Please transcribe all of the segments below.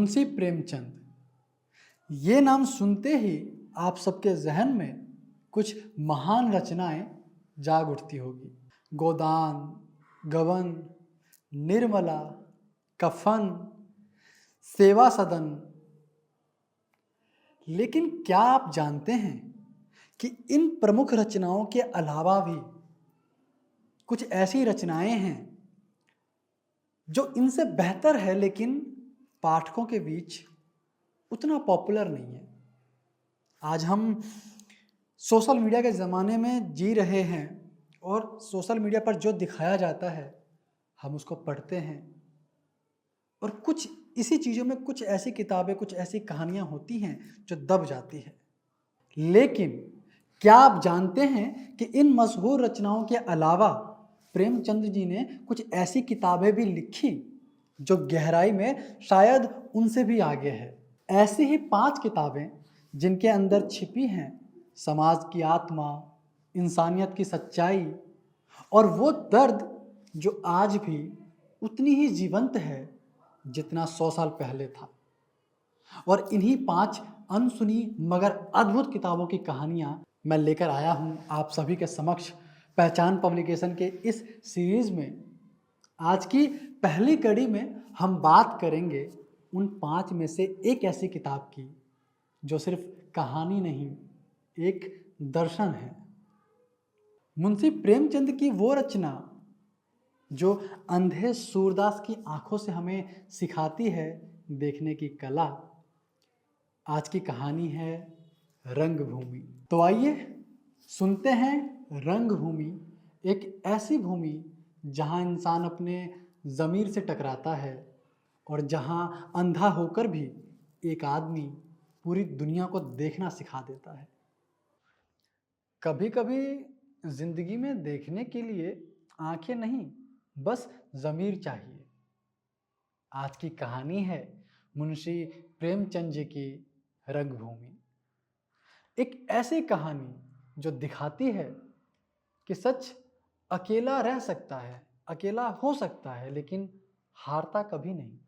मुंशी प्रेमचंद, ये नाम सुनते ही आप सबके जहन में कुछ महान रचनाएं जाग उठती होगी। गोदान, गबन, निर्मला, कफन, सेवा सदन। लेकिन क्या आप जानते हैं कि इन प्रमुख रचनाओं के अलावा भी कुछ ऐसी रचनाएं हैं जो इनसे बेहतर है लेकिन पाठकों के बीच उतना पॉपुलर नहीं है। आज हम सोशल मीडिया के ज़माने में जी रहे हैं और सोशल मीडिया पर जो दिखाया जाता है हम उसको पढ़ते हैं, और कुछ इसी चीज़ों में कुछ ऐसी किताबें, कुछ ऐसी कहानियाँ होती हैं जो दब जाती है। लेकिन क्या आप जानते हैं कि इन मशहूर रचनाओं के अलावा प्रेमचंद जी ने कुछ ऐसी किताबें भी लिखी जो गहराई में शायद उनसे भी आगे है। ऐसी ही 5 किताबें जिनके अंदर छिपी हैं समाज की आत्मा, इंसानियत की सच्चाई और वो दर्द जो आज भी उतनी ही जीवंत है जितना 100 साल पहले था। और इन्हीं 5 अनसुनी मगर अद्भुत किताबों की कहानियाँ मैं लेकर आया हूँ आप सभी के समक्ष पहचान पब्लिकेशन के इस सीरीज़ में। आज की पहली कड़ी में हम बात करेंगे उन 5 में से एक ऐसी किताब की जो सिर्फ कहानी नहीं, एक दर्शन है। मुंशी प्रेमचंद की वो रचना जो अंधे सूरदास की आंखों से हमें सिखाती है देखने की कला। आज की कहानी है रंगभूमि। तो आइए सुनते हैं रंगभूमि, एक ऐसी भूमि जहां इंसान अपने ज़मीर से टकराता है और जहां अंधा होकर भी एक आदमी पूरी दुनिया को देखना सिखा देता है। कभी कभी जिंदगी में देखने के लिए आंखें नहीं, बस ज़मीर चाहिए। आज की कहानी है मुंशी प्रेमचंद जी की रंगभूमि। एक ऐसी कहानी जो दिखाती है कि सच अकेला रह सकता है, अकेला हो सकता है, लेकिन हारता कभी नहीं।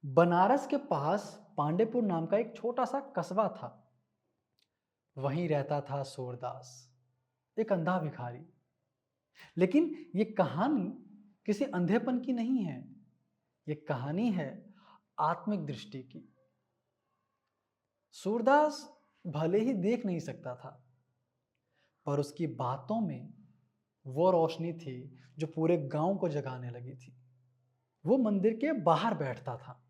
बनारस के पास पांडेपुर नाम का एक छोटा सा कस्बा था। वहीं रहता था सूरदास, एक अंधा भिखारी। लेकिन ये कहानी किसी अंधेपन की नहीं है, ये कहानी है आत्मिक दृष्टि की। सूरदास भले ही देख नहीं सकता था, पर उसकी बातों में वो रोशनी थी जो पूरे गांव को जगाने लगी थी। वो मंदिर के बाहर बैठता था,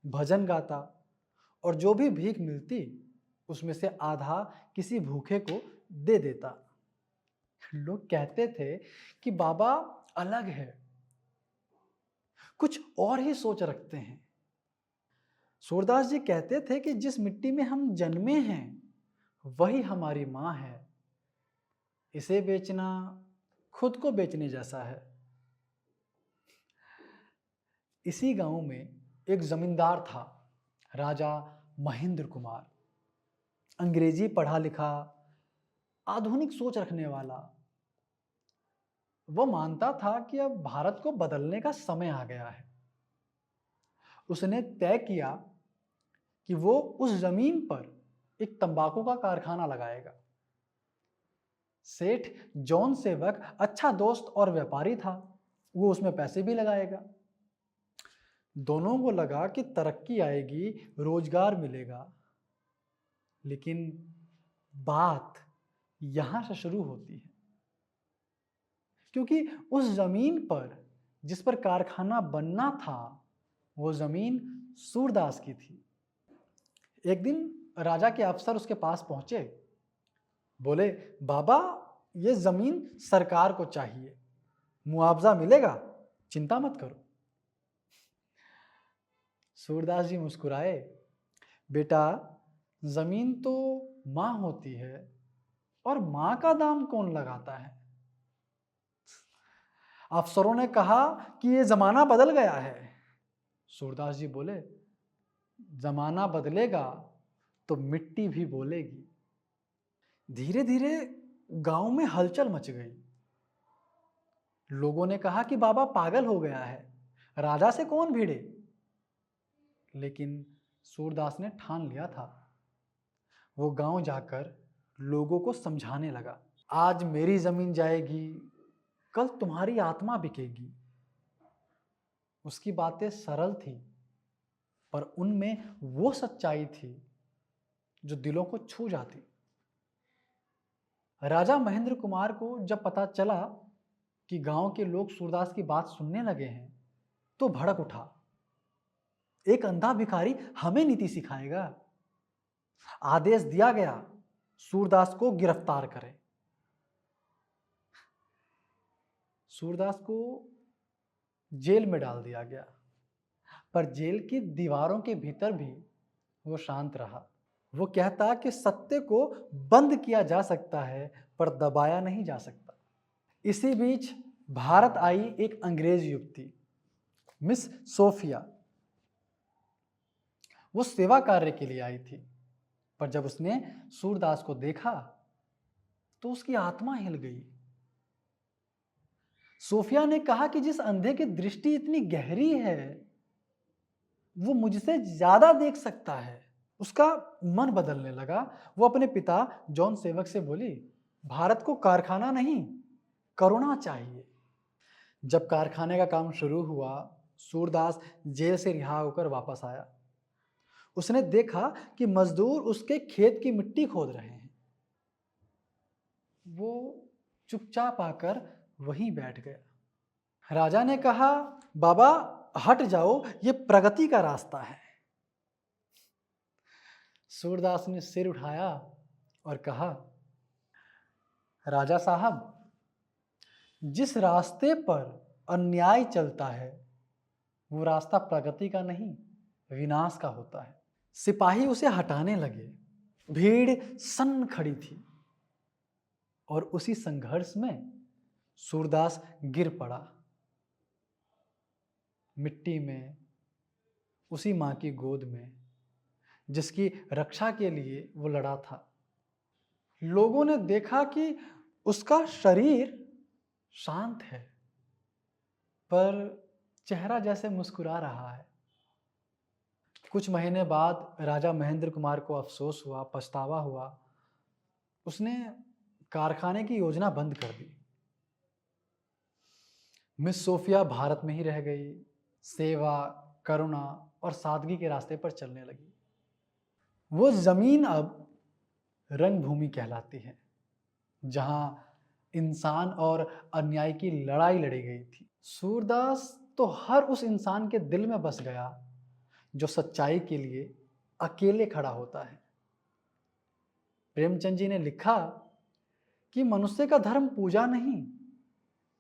भजन गाता और जो भी भीख मिलती उसमें से आधा किसी भूखे को दे देता। लोग कहते थे कि बाबा अलग है, कुछ और ही सोच रखते हैं। सूरदास जी कहते थे कि जिस मिट्टी में हम जन्मे हैं वही हमारी माँ है। इसे बेचना खुद को बेचने जैसा है। इसी गांव में एक जमींदार था, राजा महेंद्र कुमार। अंग्रेजी पढ़ा लिखा, आधुनिक सोच रखने वाला। वो मानता था कि अब भारत को बदलने का समय आ गया है। उसने तय किया कि वो उस जमीन पर एक तंबाकू का कारखाना लगाएगा। सेठ जॉन सेवक अच्छा दोस्त और व्यापारी था, वो उसमें पैसे भी लगाएगा। दोनों को लगा कि तरक्की आएगी, रोजगार मिलेगा। लेकिन बात यहां से शुरू होती है, क्योंकि उस जमीन पर जिस पर कारखाना बनना था वो जमीन सूरदास की थी। एक दिन राजा के अफसर उसके पास पहुंचे, बोले, बाबा ये जमीन सरकार को चाहिए, मुआवजा मिलेगा, चिंता मत करो। सूरदास जी मुस्कुराए, बेटा जमीन तो माँ होती है और माँ का दाम कौन लगाता है। अफसरों ने कहा कि ये जमाना बदल गया है। सूरदास जी बोले, जमाना बदलेगा तो मिट्टी भी बोलेगी। धीरे धीरे गांव में हलचल मच गई। लोगों ने कहा कि बाबा पागल हो गया है, राजा से कौन भिड़े। लेकिन सूरदास ने ठान लिया था। वो गांव जाकर लोगों को समझाने लगा, आज मेरी जमीन जाएगी, कल तुम्हारी आत्मा बिकेगी। उसकी बातें सरल थी, पर उनमें वो सच्चाई थी जो दिलों को छू जाती। राजा महेंद्र कुमार को जब पता चला कि गांव के लोग सूरदास की बात सुनने लगे हैं, तो भड़क उठा। एक अंधा भिखारी हमें नीति सिखाएगा। आदेश दिया गया, सूरदास को गिरफ्तार करें। सूरदास को जेल में डाल दिया गया, पर जेल की दीवारों के भीतर भी वो शांत रहा। वो कहता कि सत्य को बंद किया जा सकता है, पर दबाया नहीं जा सकता। इसी बीच भारत आई एक अंग्रेज युवती, मिस सोफिया। वो सेवा कार्य के लिए आई थी, पर जब उसने सूरदास को देखा तो उसकी आत्मा हिल गई। सोफिया ने कहा कि जिस अंधे की दृष्टि इतनी गहरी है, वो मुझसे ज्यादा देख सकता है। उसका मन बदलने लगा। वो अपने पिता जॉन सेवक से बोली, भारत को कारखाना नहीं, करुणा चाहिए। जब कारखाने का काम शुरू हुआ, सूरदास जेल से रिहा होकर वापस आया। उसने देखा कि मजदूर उसके खेत की मिट्टी खोद रहे हैं। वो चुपचाप आकर वहीं बैठ गया। राजा ने कहा, बाबा हट जाओ, ये प्रगति का रास्ता है। सूरदास ने सिर उठाया और कहा, राजा साहब, जिस रास्ते पर अन्याय चलता है वो रास्ता प्रगति का नहीं, विनाश का होता है। सिपाही उसे हटाने लगे। भीड़ सन्न खड़ी थी और उसी संघर्ष में सूरदास गिर पड़ा, मिट्टी में, उसी मां की गोद में जिसकी रक्षा के लिए वो लड़ा था। लोगों ने देखा कि उसका शरीर शांत है, पर चेहरा जैसे मुस्कुरा रहा है। कुछ महीने बाद राजा महेंद्र कुमार को अफसोस हुआ, पछतावा हुआ। उसने कारखाने की योजना बंद कर दी। मिस सोफिया भारत में ही रह गई, सेवा, करुणा और सादगी के रास्ते पर चलने लगी। वो जमीन अब रंगभूमि कहलाती है, जहां इंसान और अन्याय की लड़ाई लड़ी गई थी। सूरदास तो हर उस इंसान के दिल में बस गया जो सच्चाई के लिए अकेले खड़ा होता है। प्रेमचंद जी ने लिखा कि मनुष्य का धर्म पूजा नहीं,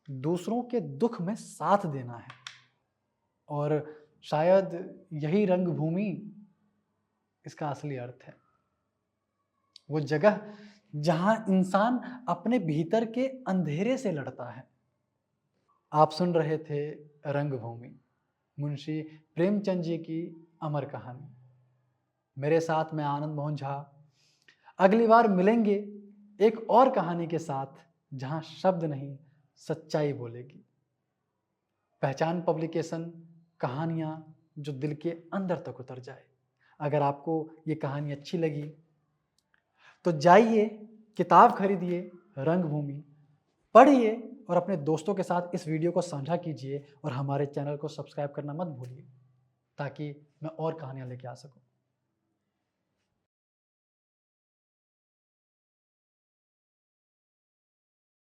दूसरों के दुख में साथ देना है। और शायद यही रंगभूमि इसका असली अर्थ है। वो जगह जहां इंसान अपने भीतर के अंधेरे से लड़ता है। आप सुन रहे थे रंगभूमि, मुंशी प्रेमचंद जी की अमर कहानी। मेरे साथ मैं आनंद मोहन झा। अगली बार मिलेंगे एक और कहानी के साथ, जहां शब्द नहीं, सच्चाई बोलेगी। पहचान पब्लिकेशन, कहानियां जो दिल के अंदर तक उतर जाए। अगर आपको ये कहानी अच्छी लगी तो जाइए, किताब खरीदिए, रंगभूमि पढ़िए और अपने दोस्तों के साथ इस वीडियो को साझा कीजिए और हमारे चैनल को सब्सक्राइब करना मत भूलिए, ताकि मैं और कहानियां लेके आ सकूं।